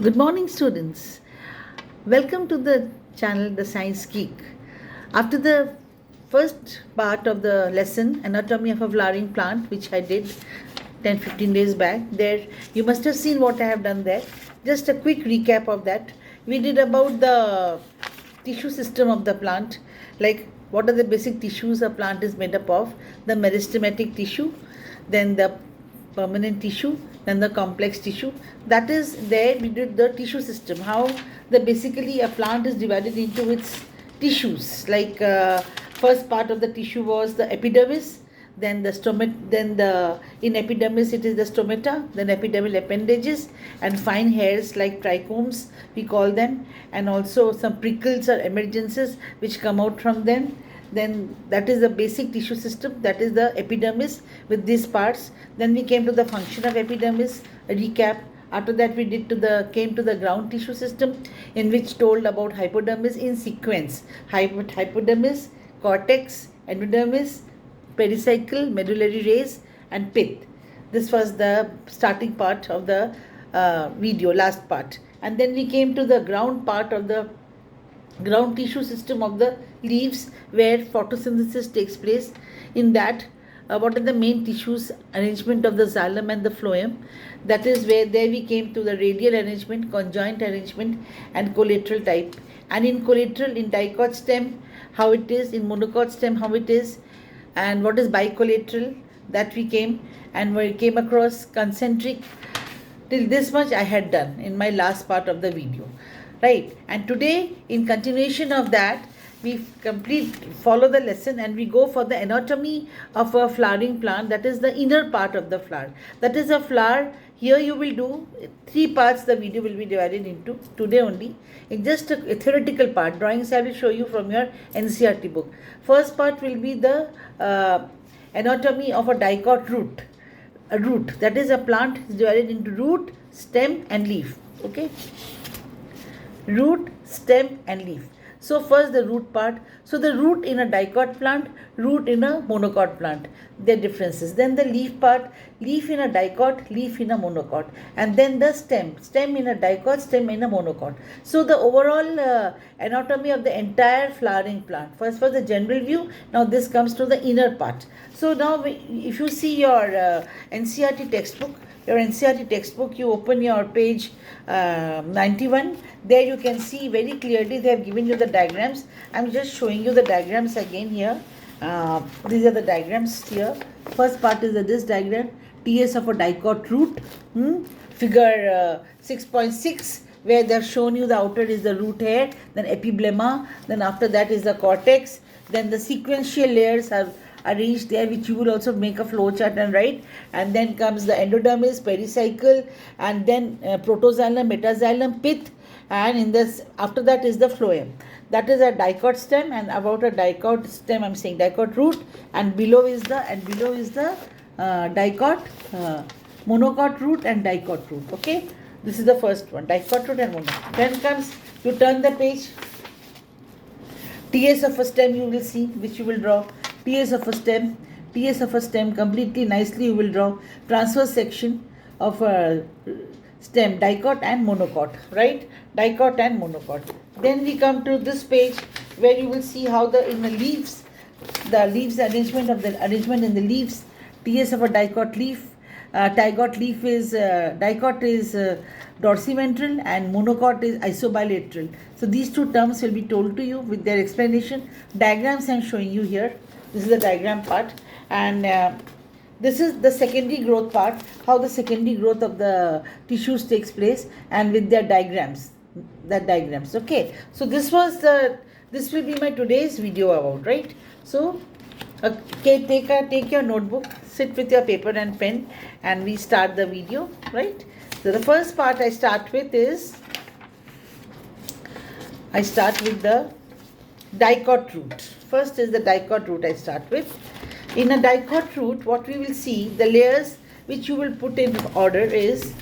Good morning, students. Welcome to the channel The Science Geek. After the first part of the lesson, Anatomy of a Flowering Plant, which I did 10-15 days back, there you must have seen what I have done there. Just a quick recap of that. We did about the tissue system of the plant, like what are the basic tissues a plant is made up of, the meristematic tissue, then the permanent tissue, then the complex tissue. That is, there we did the tissue system, how the basically a plant is divided into its tissues. Like first part of the tissue was the epidermis, then the in epidermis it is the stomata, then epidermal appendages and fine hairs like trichomes we call them, and also some prickles or emergences which come out from them. Then that is the basic tissue system, that is the epidermis with these parts. Then we came to the function of epidermis, a recap. After that we came to the ground tissue system, in which told about hypodermis in sequence: hypodermis, cortex, endodermis, pericycle, medullary rays and pith. This was the starting part of the video, last part. And then we came to the ground part of the ground tissue system of the leaves, where photosynthesis takes place. In that, what are the main tissues? Arrangement of the xylem and the phloem. That is where there we came to the radial arrangement, conjoint arrangement and collateral type. And in collateral, in dicot stem, how it is, in monocot stem, how it is, and what is bicollateral, that we came. And we came across concentric. Till this much I had done in my last part of the video, right? And today, in continuation of that, we follow the lesson and we go for the anatomy of a flowering plant, that is the inner part of the flower. That is a flower. Here you will do 3 parts. The video will be divided into today only. In just a theoretical part, drawings I will show you from your NCERT book. First part will be the anatomy of a dicot root. A root, that is a plant is divided into root, stem and leaf. Okay, root, stem and leaf. So first the root part. So the root in a dicot plant, root in a monocot plant, their differences. Then the leaf part, leaf in a dicot, leaf in a monocot. And then the stem, stem in a dicot, stem in a monocot. So the overall anatomy of the entire flowering plant. First was the general view. Now this comes to the inner part. So now if you see your NCERT textbook, you open your page 91. There you can see very clearly they have given you the diagrams. I'm just showing you the diagrams again here. These are the diagrams here. First part is this diagram, TS of a dicot root, figure 6.6, where they have shown you the outer is the root hair, then epiblema, then after that is the cortex, then the sequential layers are arranged there, which you will also make a flow chart and write. And then comes the endodermis, pericycle, and then protoxylem, metaxylem, pith, and in this after that is the phloem. That is a dicot stem, and about a dicot stem I'm saying dicot root, and below is the dicot monocot root and dicot root. Okay, this is the first one, dicot root and monocot. Then comes, you turn the page, TS of a stem you will see, which you will draw. TS of a stem completely nicely you will draw. Transverse section of a stem, dicot and monocot, right? Dicot and monocot. Then we come to this page where you will see how in the leaves arrangement in the leaves. TS of a dicot leaf. Dicot is dorsiventral and monocot is isobilateral. So these two terms will be told to you with their explanation. Diagrams I am showing you here. This is the diagram part, and this is the secondary growth part, how the secondary growth of the tissues takes place, and with their diagrams. Okay, so this will be my today's video about, right? So okay, take your notebook, sit with your paper and pen, and we start the video, right? So the first part I start with the dicot root. First is the dicot root I start with. In a dicot root, what we will see, the layers which you will put in order is,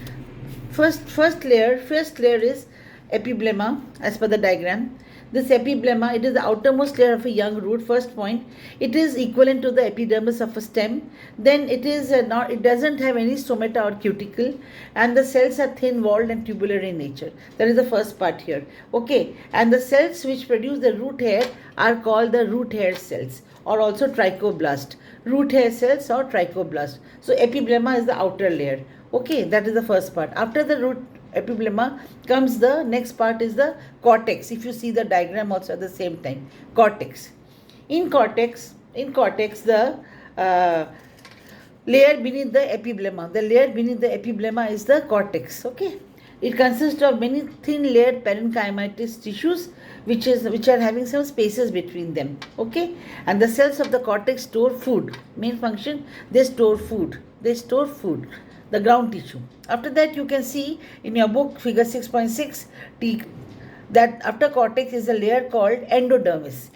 first layer is epiblema as per the diagram. This epiblemma, it is the outermost layer of a young root. First point, it is equivalent to the epidermis of a stem. Then it is not, it doesn't have any stomata or cuticle, and the cells are thin walled and tubular in nature. That is the first part here. Okay, and the cells which produce the root hair are called the root hair cells, or also trichoblast. Root hair cells or trichoblast. So epiblemma is the outer layer. Okay, that is the first part. After the root epiblemma comes the next part is the cortex. If you see the diagram also at the same time, cortex. In cortex, the layer beneath the epiblemma. The layer beneath the epiblemma is the cortex. Okay, it consists of many thin layered parenchymatous tissues which are having some spaces between them. Okay, and the cells of the cortex store food. Main function, they store food. The ground tissue. After that, you can see in your book figure 6.6 that after cortex is a layer called endodermis.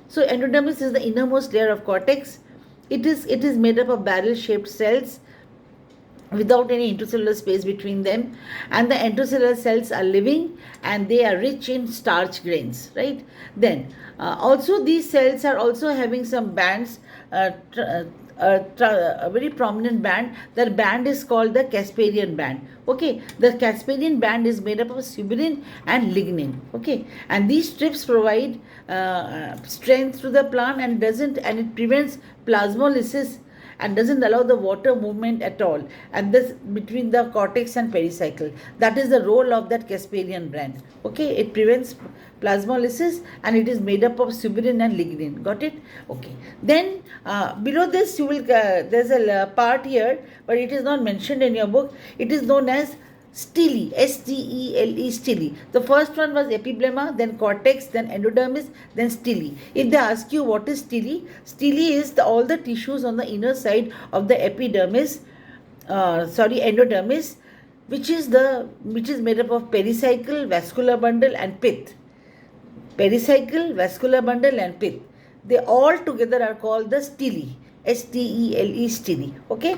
So endodermis is the innermost layer of cortex. It is made up of barrel shaped cells without any intracellular space between them, and the intracellular cells are living and they are rich in starch grains, right? Then also these cells are also having some bands, a very prominent band. That band is called the Casparian band. Okay, the Casparian band is made up of suberin and lignin. Okay, and these strips provide strength to the plant and it prevents plasmolysis and doesn't allow the water movement at all, and this between the cortex and pericycle. That is the role of that Casparian band. Okay, it prevents plasmolysis and it is made up of suberin and lignin. Got it? Okay, then below this you will there's a part here, but it is not mentioned in your book. It is known as stele, stele, stele. The first one was epiblemma, then cortex, then endodermis, then stele. If they ask you what is stele, stele is all the tissues on the inner side of the endodermis, which is made up of pericycle, vascular bundle, and pith. Pericycle, vascular bundle, and pith. They all together are called the stele, stele, stele. Okay.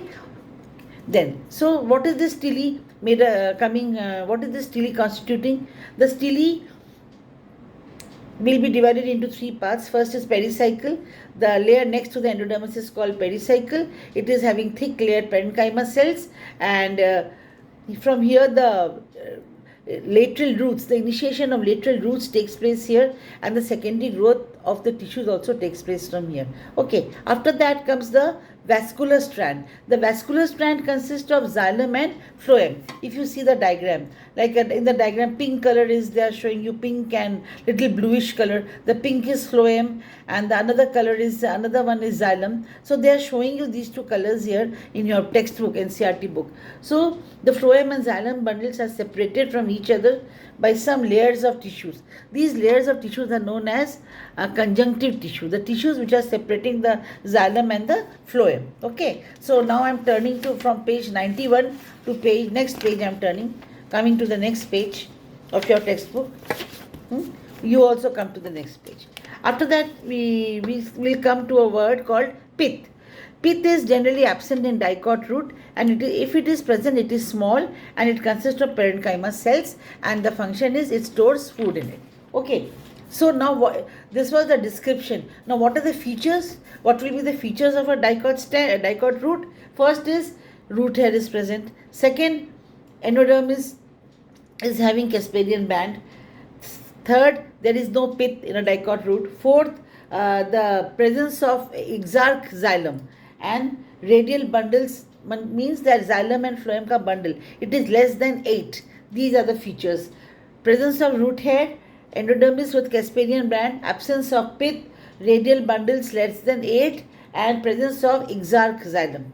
Then, so what is this stele what is this stele constituting? The stele will be divided into three parts. First is pericycle. The layer next to the endodermis is called pericycle. It is having thick layered parenchyma cells, and from here the lateral roots, the initiation of lateral roots takes place here, and the secondary growth of the tissues also takes place from here. Okay, after that comes the vascular strand. The vascular strand consists of xylem and phloem. If you see the diagram, like in the diagram, pink color is, they are showing you pink and little bluish color. The pink is phloem and the another one is xylem. So they are showing you these two colors here in your textbook, NCERT book. So the phloem and xylem bundles are separated from each other by some layers of tissues. These layers of tissues are known as conjunctive tissue, the tissues which are separating the xylem and the phloem. Okay, so now I am turning to from page 91 to next page. I am coming to the next page of your textbook. You also come to the next page. After that, we will come to a word called pith. Pith is generally absent in dicot root, and if it is present, it is small and it consists of parenchyma cells, and the function is it stores food in it. Okay, so now this was the description. Now what are the features? What will be the features of a dicot root? First is root hair is present. Second, endodermis is having Casparian band. Third, there is no pith in a dicot root. Fourth, the presence of exarch xylem and radial bundles means that xylem and phloem ka bundle, it is less than 8. These are the features. Presence of root hair, endodermis with Casparian band, absence of pith, radial bundles less than 8, and presence of exarch xylem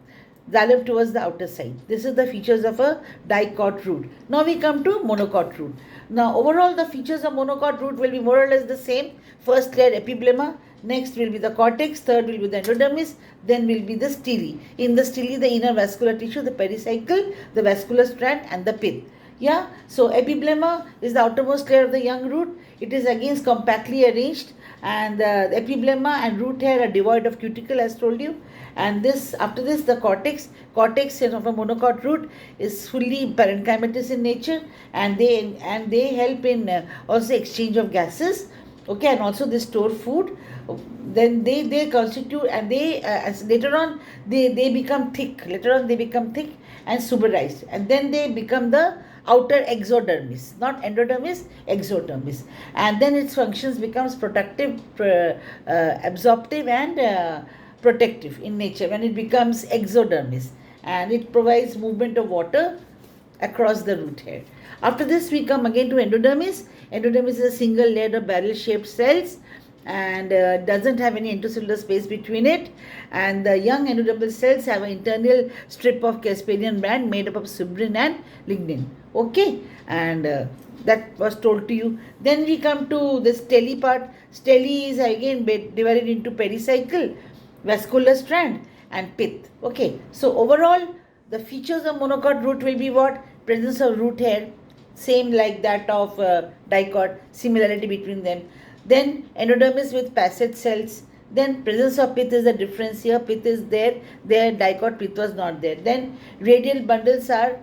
towards the outer side. This is the features of a dicot root. Now we come to monocot root. Now overall the features of monocot root will be more or less the same. First layer epiblemma, next will be the cortex, third will be the endodermis, then will be the stele. In the stele, the inner vascular tissue, the pericycle, the vascular strand, and the pith. Yeah, so epiblemma is the outermost layer of the young root. It is again compactly arranged, and the epiblemma and root hair are devoid of cuticle, as told you, And this, after this, the cortex of a monocot root is fully parenchymatous in nature, and they help in also exchange of gases, okay, and also they store food. Then they constitute, and they as later on they become thick. Later on they become thick and suberized, and then they become the outer exodermis, not endodermis, exodermis, and then its functions becomes protective, absorptive, and protective in nature when it becomes exodermis, and it provides movement of water across the root hair. After this, we come again to endodermis. Endodermis is a single layer of barrel-shaped cells, and doesn't have any intracellular space between it, and the young endodermal cells have an internal strip of Casparian band made up of suberin and lignin. Okay, and that was told to you. Then we come to the stele part. Stele is again divided into pericycle, vascular strand, and pith. Okay, so overall the features of monocot root will be what? Presence of root hair, same like that of dicot, similarity between them. Then endodermis with passage cells. Then presence of pith is the difference here. Pith is there dicot pith was not there. Then radial bundles are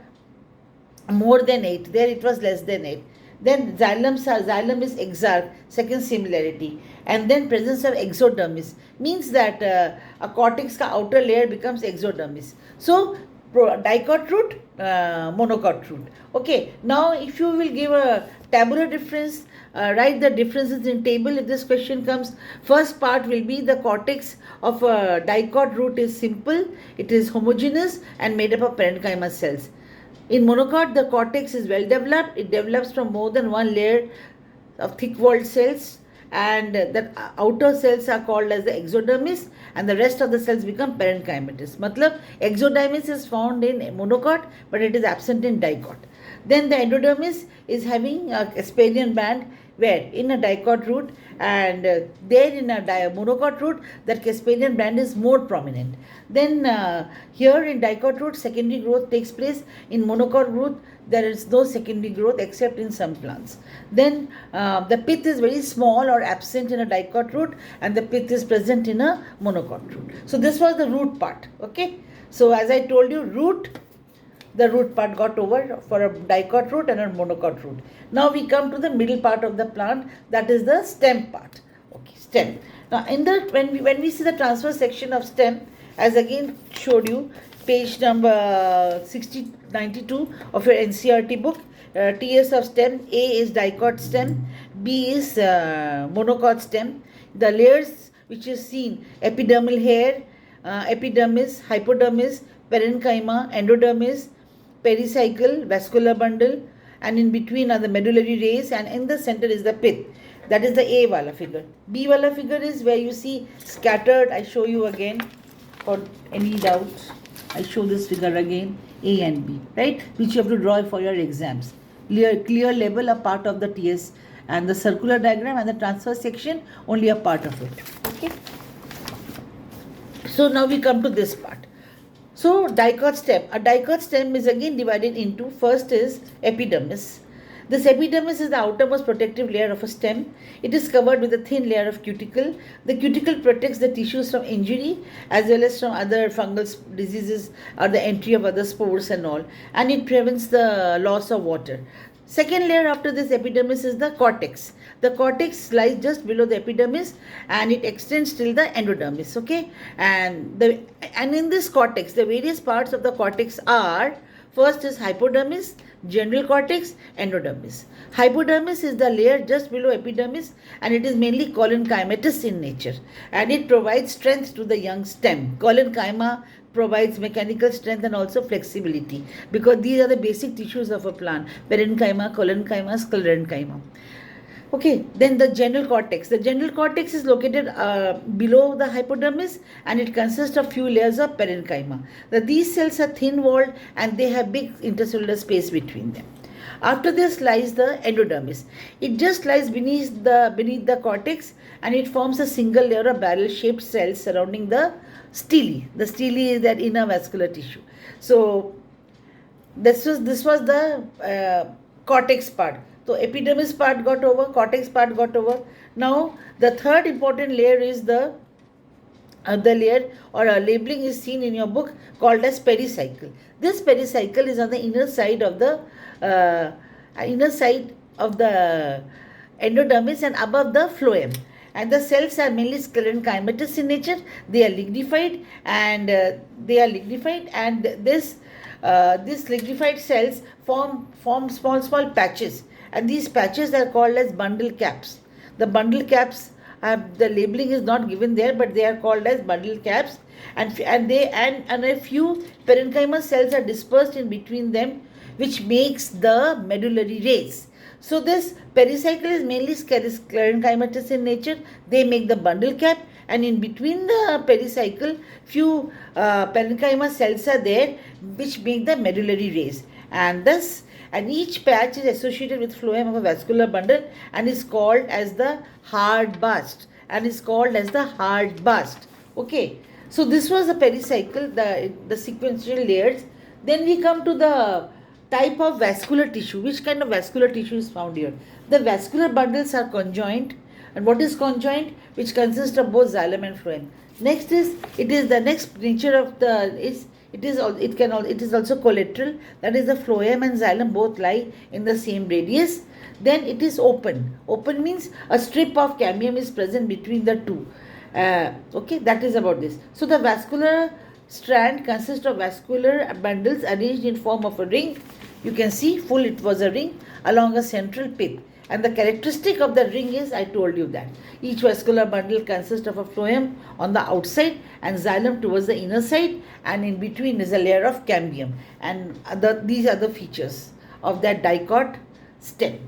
more than 8. There it was less than 8. Then xylem is exarch, second similarity. And then presence of exodermis means that a cortex ka outer layer becomes exodermis. So dicot root, monocot root. Okay, now if you will give a tabular difference, write the differences in table. If this question comes, first part will be the cortex of a dicot root is simple, it is homogeneous and made up of parenchyma cells. In monocot, the cortex is well developed. It develops from more than one layer of thick-walled cells, and the outer cells are called as the exodermis, and the rest of the cells become parenchymatous. Matlab, exodermis is found in monocot, but it is absent in dicot. Then the endodermis is having a Casparian band, where in a dicot root, and there in a monocot root, that Casparian band is more prominent. Then here in dicot root, secondary growth takes place. In monocot root, there is no secondary growth except in some plants. Then the pith is very small or absent in a dicot root, and the pith is present in a monocot root. So this was the root part. Okay. So as I told you, the root part got over for a dicot root and a monocot root. Now we come to the middle part of the plant, that is the stem part. Okay, stem. Now when we see the transverse section of stem, as again showed you, page number 92 of your NCERT book, TS of stem, A is dicot stem, B is monocot stem. The layers which is seen, epidermal hair, epidermis, hypodermis, parenchyma, endodermis, pericycle, vascular bundle, and in between are the medullary rays, and in the center is the pith. That is the A wala figure. B wala figure is where you see scattered. I show you again for any doubts. I show this figure again, A and B, right, which you have to draw for your exams. Clear label a part of the TS, and the circular diagram and the transverse section only a part of it. Okay. So now we come to this part. So dicot stem. A dicot stem is again divided into, first is epidermis. This epidermis is the outermost protective layer of a stem. It is covered with a thin layer of cuticle. The cuticle protects the tissues from injury as well as from other fungal diseases or the entry of other spores and all, and it prevents the loss of water. Second layer after this epidermis is the cortex. The cortex lies just below the epidermis, and it extends till the endodermis. Okay, and in this cortex, the various parts of the cortex are, first is hypodermis, general cortex, endodermis. Hypodermis is the layer just below epidermis, and it is mainly collenchymatous in nature, and it provides strength to the young stem. Collenchyma provides mechanical strength and also flexibility, because these are the basic tissues of a plant: parenchyma, collenchyma, sclerenchyma. Okay, then the general cortex. The general cortex is located below the hypodermis, and it consists of few layers of parenchyma. These cells are thin-walled and they have big intercellular space between them. After this lies the endodermis. It just lies beneath the cortex, and it forms a single layer of barrel-shaped cells surrounding the stele. The stele is that inner vascular tissue. So this was the cortex part. So epidermis part got over, cortex part got over. Now the third important layer is the the layer or a labeling is seen in your book called as pericycle. This pericycle is on the inner side of the endodermis and above the phloem. And the cells are mainly sclerenchymatous in nature. They are lignified, and these lignified cells form small patches, and these patches are called as bundle caps. The bundle caps, the labeling is not given there, but they are called as bundle caps, and a few parenchyma cells are dispersed in between them, which makes the medullary rays. So this pericycle is mainly sclerenchymatous in nature. They make the bundle cap, and in between the pericycle, few parenchyma cells are there, which make the medullary rays. And each patch is associated with phloem of a vascular bundle and is called as the hard bast. Okay. So this was the pericycle, the sequential layers. Then we come to the type of vascular tissue. Which kind of vascular tissue is found here? The vascular bundles are conjoined. And what is conjoined? Which consists of both xylem and phloem. Next is the next nature of it is also collateral. That is, the phloem and xylem both lie in the same radius. Then it is open. Open means a strip of cambium is present between the two. Okay, that is about this. So the vascular strand consists of vascular bundles arranged in form of a ring. You can see it was a ring along a central pith. And the characteristic of the ring is, I told you that each vascular bundle consists of a phloem on the outside and xylem towards the inner side, and in between is a layer of cambium. And these are the features of that dicot stem.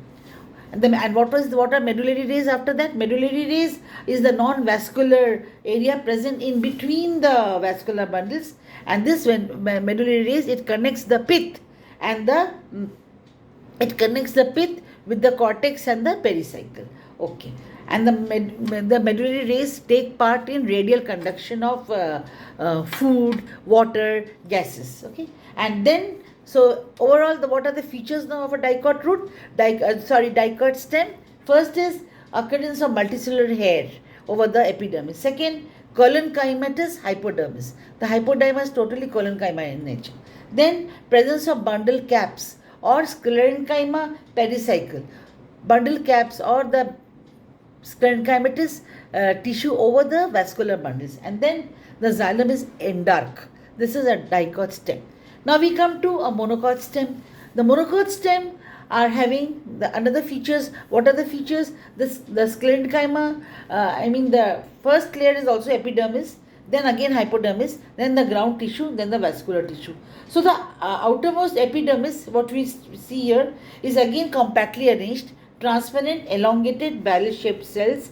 And what are medullary rays after that? Medullary rays is the non-vascular area present in between the vascular bundles, and this medullary rays, it connects the pith with the cortex and the pericycle. Okay. And the medullary rays take part in radial conduction of food, water, gases. Okay. And then, so overall, what are the features now of a dicot root? Dicot stem. First is occurrence of multicellular hair over the epidermis. Second, collenchymatous hypodermis. The hypodermis is totally collenchyma in nature. Then, presence of bundle caps or sclerenchyma pericycle. Bundle caps or the sclerenchymatous tissue over the vascular bundles. And then the xylem is endark. This is a dicot stem. Now we come to a monocot stem. The monocot stem are having another features. What are the features? The sclerenchyma, the first layer is also epidermis, then again hypodermis, then the ground tissue, then the vascular tissue. So the outermost epidermis, what we see here, is again compactly arranged, transparent, elongated, barrel-shaped cells,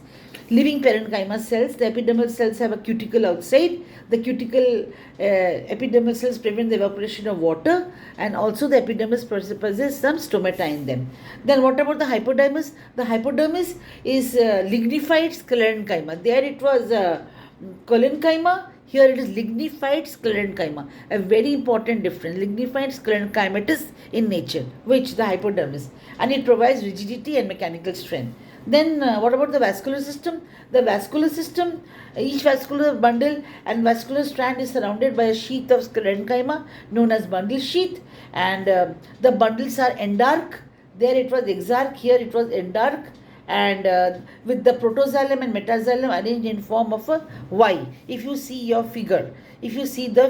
living parenchyma cells. The epidermal cells have a cuticle outside. The epidermal cells prevent the evaporation of water, and also the epidermis possesses some stomata in them. Then what about the hypodermis? The hypodermis is lignified sclerenchyma. There it was collenchyma. Here it is lignified sclerenchyma. A very important difference. Lignified sclerenchymatous in nature, which the hypodermis, and it provides rigidity and mechanical strength. Then what about the vascular system? The vascular system, each vascular bundle and vascular strand is surrounded by a sheath of sclerenchyma known as bundle sheath, and the bundles are endark. There it was exarch, here it was endark, and with the protoxylem and metaxylem arranged in form of a Y. If you see the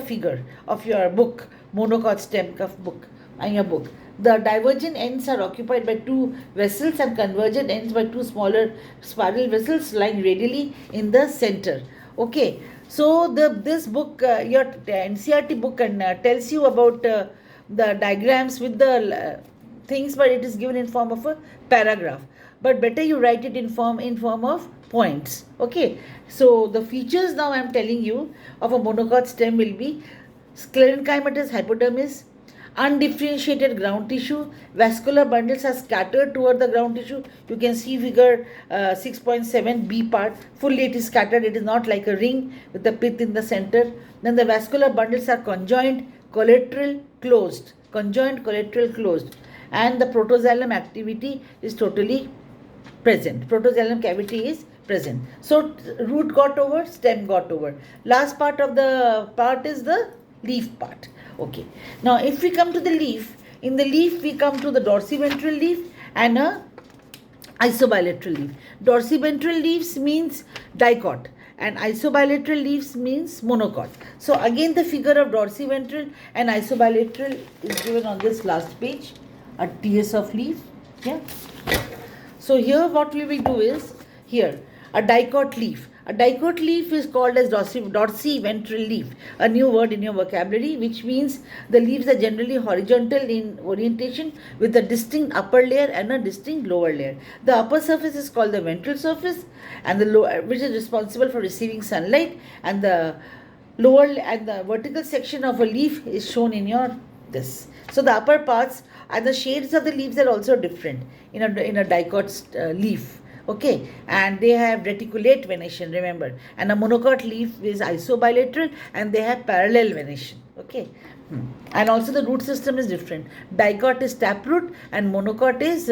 figure of your book, monocot stem of book, in your book, the divergent ends are occupied by two vessels and convergent ends by two smaller spiral vessels lying radially in the center. Okay, so this book, your NCERT book, tells you about the diagrams with the things, but it is given in form of a paragraph. But better you write it in form of points. Okay, so the features now I am telling you of a monocot stem will be sclerenchymatous hypodermis, undifferentiated ground tissue, vascular bundles are scattered toward the ground tissue. You can see figure 6.7 B part. Fully it is scattered. It is not like a ring with the pith in the center. Then the vascular bundles are conjoined, collateral, closed. And the protoxylem activity is totally present. Protoxylem cavity is present. So root got over, stem got over. Last part of the part is the leaf part. Okay. Now if we come to the leaf, in the leaf we come to the dorsiventral leaf and a isobilateral leaf. Dorsiventral leaves means dicot and isobilateral leaves means monocot. So again the figure of dorsiventral and isobilateral is given on this last page, a TS of leaf. Yeah. So here what we will do is, here a dicot leaf. A dicot leaf is called as dorsiventral leaf, a new word in your vocabulary, which means the leaves are generally horizontal in orientation with a distinct upper layer and a distinct lower layer. The upper surface is called the ventral surface, and the lower, which is responsible for receiving sunlight, and the lower and the vertical section of a leaf is shown in your this. So the upper parts and the shades of the leaves are also different in a dicot leaf. Okay, and they have reticulate venation, remember, and a monocot leaf is isobilateral and they have parallel venation. Okay. And also the root system is different. Dicot is taproot and monocot is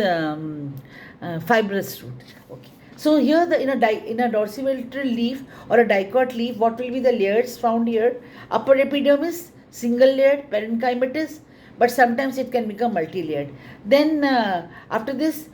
fibrous root. Okay. So here in a dorsiventral leaf or a dicot leaf, what will be the layers found here? Upper epidermis, single layered, parenchymatous, but sometimes it can become multi-layered. Then after this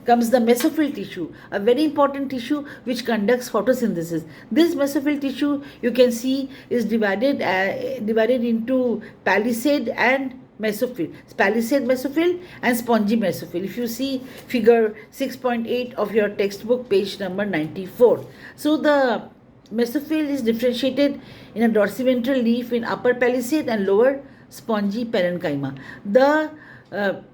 comes the mesophyll tissue, a very important tissue which conducts photosynthesis. This mesophyll tissue, you can see, is divided into palisade and mesophyll. Palisade mesophyll and spongy mesophyll. If you see figure 6.8 of your textbook, page number 94. So the mesophyll is differentiated in a dorsiventral leaf in upper palisade and lower spongy parenchyma. The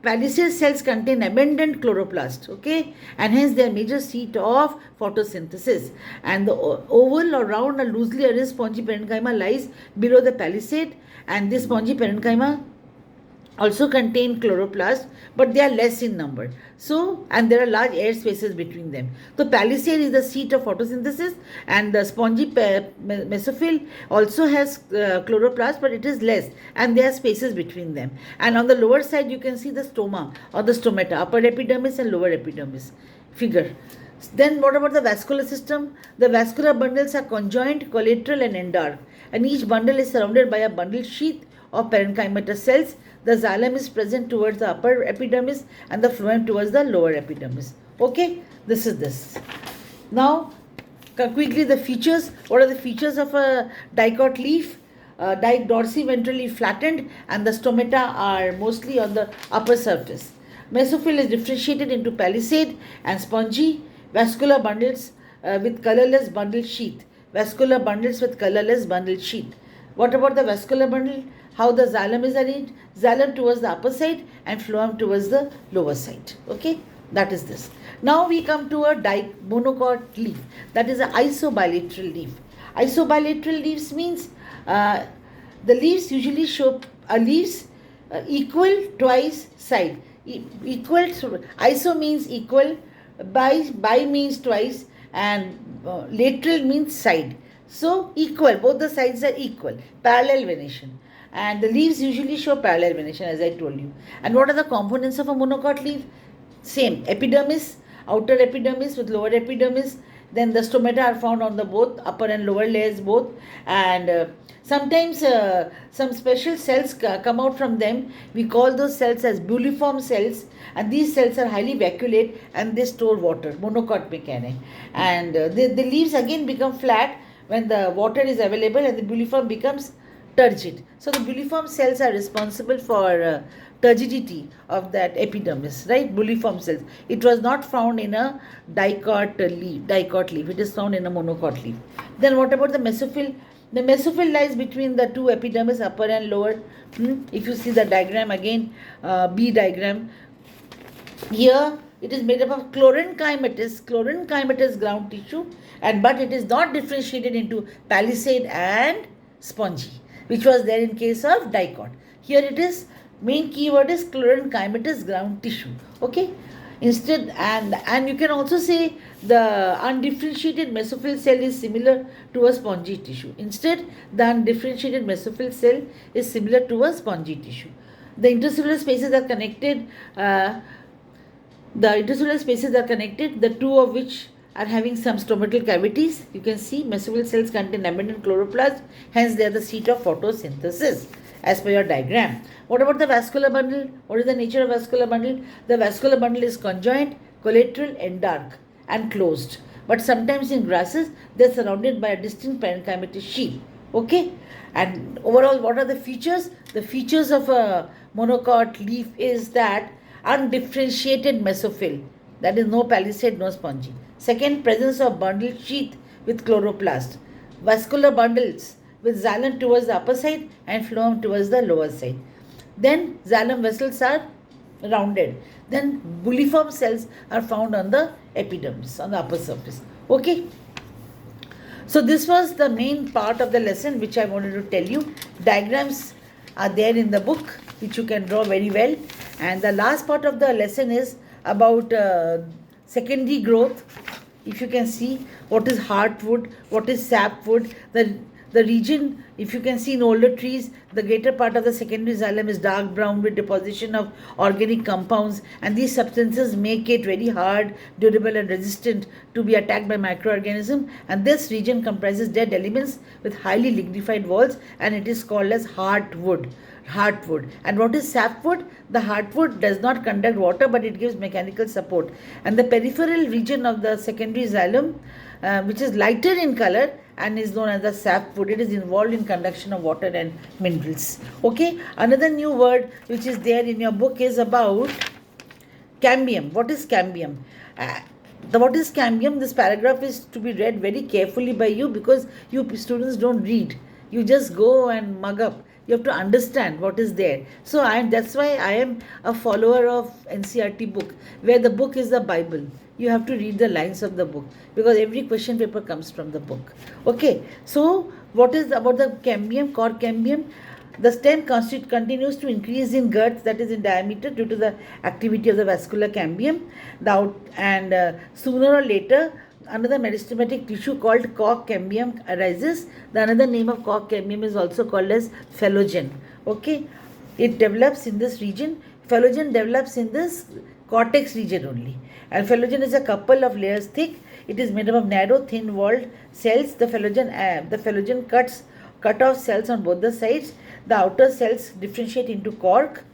palisade cells contain abundant chloroplast, okay, and hence they are major seat of photosynthesis. And the oval or round or loosely arranged spongy parenchyma lies below the palisade, and this spongy parenchyma also contain chloroplast, but they are less in number. So, and there are large air spaces between them. So, palisade is the seat of photosynthesis, and the spongy mesophyll also has chloroplast, but it is less, and there are spaces between them. And on the lower side, you can see the stoma or the stomata, upper epidermis and lower epidermis figure. Then what about the vascular system? The vascular bundles are conjoined, collateral and endark, and each bundle is surrounded by a bundle sheath of parenchymatous cells. The xylem is present towards the upper epidermis and the phloem towards the lower epidermis. Okay, this is this. Now, quickly the features. What are the features of a dicot leaf? Dorsiventrally flattened, and the stomata are mostly on the upper surface. Mesophyll is differentiated into palisade and spongy. Vascular bundles with colorless bundle sheath. Vascular bundles with colorless bundle sheath. What about the vascular bundle? How the xylem is arranged? Xylem towards the upper side and phloem towards the lower side. Okay, that is this. Now we come to a monocot leaf. That is an isobilateral leaf. Isobilateral leaves means the leaves usually show equal twice side. Equal, iso means equal, bi means twice, and lateral means side. So equal, both the sides are equal, parallel venation. And the leaves usually show parallel venation, as I told you. And what are the components of a monocot leaf? Same, epidermis, outer epidermis with lower epidermis. Then the stomata are found on the both upper and lower layers both. And sometimes some special cells come out from them. We call those cells as buliform cells. And these cells are highly vacuolate and they store water, monocot mechanic. And the leaves again become flat when the water is available, and the buliform becomes turgid. So the buliform cells are responsible for turgidity of that epidermis, right? Buliform cells. It was not found in a dicot leaf. It is found in a monocot leaf. Then what about the mesophyll? The mesophyll lies between the two epidermis, upper and lower. If you see the diagram again, B diagram. Here it is made up of chlorenchymatous ground tissue, but it is not differentiated into palisade and spongy, which was there in case of dicot. Here it is, main keyword is chlorenchymatous ground tissue. Okay. Instead, and you can also say the undifferentiated mesophyll cell is similar to a spongy tissue. Instead, the undifferentiated mesophyll cell is similar to a spongy tissue. The intercellular spaces are connected. The two of which are having some stomatal cavities. You can see mesophyll cells contain abundant chloroplast, hence they are the seat of photosynthesis as per your diagram. What about the vascular bundle? What is the nature of vascular bundle? The vascular bundle is conjoined, collateral and dark and closed. But sometimes in grasses, they are surrounded by a distinct parenchymatous sheath. Okay? And overall, what are the features? The features of a monocot leaf is that undifferentiated mesophyll, that is no palisade, no spongy. Second, presence of bundle sheath with chloroplast. Vascular bundles with xylem towards the upper side and phloem towards the lower side. Then xylem vessels are rounded. Then bulliform cells are found on the epidermis, on the upper surface. Okay. So this was the main part of the lesson which I wanted to tell you. Diagrams are there in the book which you can draw very well. And the last part of the lesson is about secondary growth. If you can see what is heartwood, what is sapwood, the region, if you can see in older trees, the greater part of the secondary xylem is dark brown with deposition of organic compounds, and these substances make it very hard, durable and resistant to be attacked by microorganisms, and this region comprises dead elements with highly lignified walls, and it is called as heartwood. And what is sapwood? The heartwood does not conduct water, but it gives mechanical support. And the peripheral region of the secondary xylem, which is lighter in color and is known as the sapwood, it is involved in conduction of water and minerals. Okay, another new word which is there in your book is about cambium. What is cambium? What is cambium? This paragraph is to be read very carefully by you, because you students don't read. You just go and mug up. You have to understand what is there. So that's why I am a follower of NCERT book, where the book is the Bible. You have to read the lines of the book, because every question paper comes from the book. Okay, so what is about the cambium, cork cambium? The stem continues to increase in girth, that is in diameter, due to the activity of the vascular cambium. Sooner or later, another meristematic tissue called cork cambium arises. The another name of cork cambium is also called as phellogen. Okay, it develops in this region. Phellogen develops in this cortex region only. And phellogen is a couple of layers thick. It is made up of narrow, thin-walled cells. The phellogen cut off cells on both the sides. The outer cells differentiate into cork,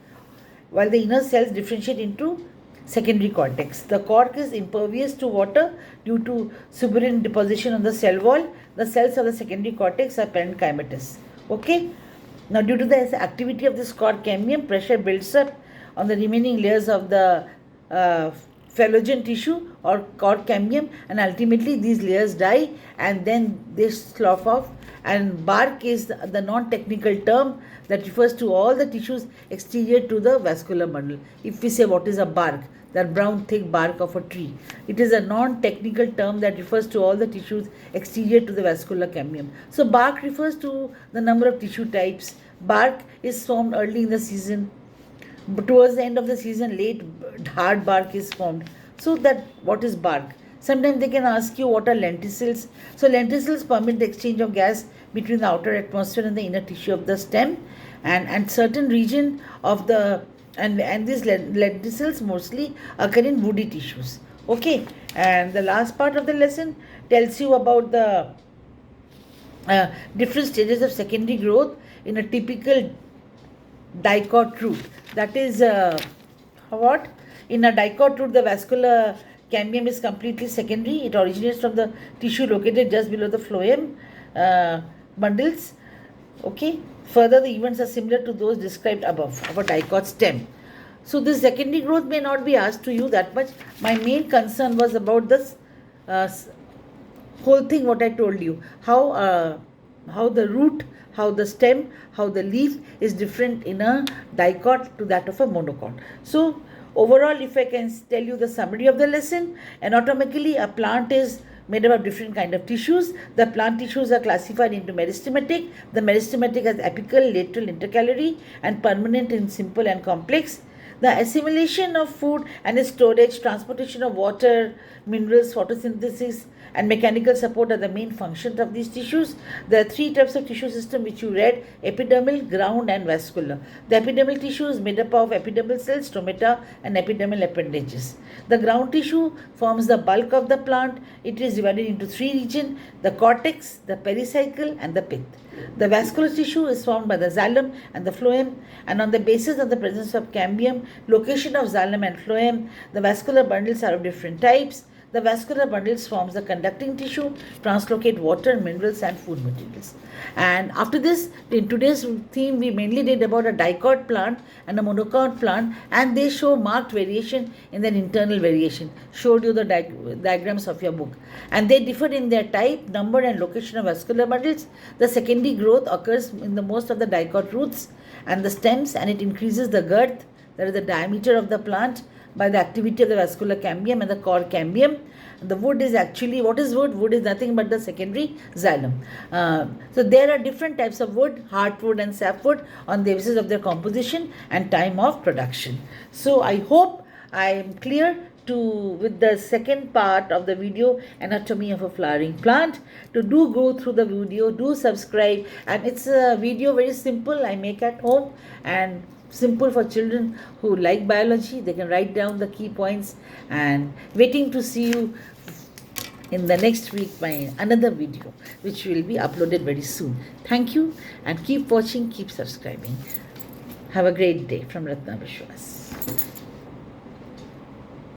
while the inner cells differentiate into secondary cortex. The cork is impervious to water due to suberin deposition on the cell wall. The cells of the secondary cortex are parenchymatous. Okay. Now, due to the activity of this cork cambium, pressure builds up on the remaining layers of the phellogen tissue or cork cambium, and ultimately these layers die and then they slough off. And bark is the non-technical term that refers to all the tissues exterior to the vascular bundle. If we say what is a bark, that brown thick bark of a tree, it is a non-technical term that refers to all the tissues exterior to the vascular cambium. So bark refers to the number of tissue types. Bark is formed early in the season, but towards the end of the season, late hard bark is formed. So that what is bark? Sometimes they can ask you what are lenticels. So lenticels permit the exchange of gas between the outer atmosphere and the inner tissue of the stem, and certain region of the and these lenticels mostly occur in woody tissues. Okay, and the last part of the lesson tells you about the different stages of secondary growth in a typical dicot root. That is what? In a dicot root, the vascular cambium is completely secondary. It originates from the tissue located just below the phloem bundles. Okay. Further, the events are similar to those described above of a dicot stem. So this secondary growth may not be asked to you that much. My main concern was about this whole thing, what I told you, how the root, how the stem, how the leaf is different in a dicot to that of a monocot. So overall, if I can tell you the summary of the lesson, anatomically a plant is made up of different kind of tissues. The plant tissues are classified into meristematic. The meristematic has apical, lateral, intercalary, and permanent in simple and complex. The assimilation of food and its storage, transportation of water, minerals, photosynthesis, and mechanical support are the main functions of these tissues. There are three types of tissue system which you read: epidermal, ground, and vascular. The epidermal tissue is made up of epidermal cells, stomata, and epidermal appendages. The ground tissue forms the bulk of the plant. It is divided into three regions: the cortex, the pericycle, and the pith. The vascular tissue is formed by the xylem and the phloem, and on the basis of the presence of cambium, location of xylem and phloem, the vascular bundles are of different types. The vascular bundles forms the conducting tissue, translocate water, minerals, and food materials. And after this, in today's theme, we mainly did about a dicot plant and a monocot plant, and they show marked variation in their internal variation. Showed you the diagrams of your book. And they differ in their type, number, and location of vascular bundles. The secondary growth occurs in the most of the dicot roots and the stems, and it increases the girth, that is the diameter of the plant, by the activity of the vascular cambium and the core cambium. The wood is actually, what is wood? Wood is nothing but the secondary xylem. So there are different types of wood, heartwood and sapwood, on the basis of their composition and time of production. So I hope I am clear with the second part of the video, anatomy of a flowering plant. To do go through the video, do subscribe, and it's a video very simple I make at home, and simple for children who like biology. They can write down the key points, and waiting to see you in the next week by another video which will be uploaded very soon. Thank you, and keep watching, keep subscribing. Have a great day from Ratna Vishwas.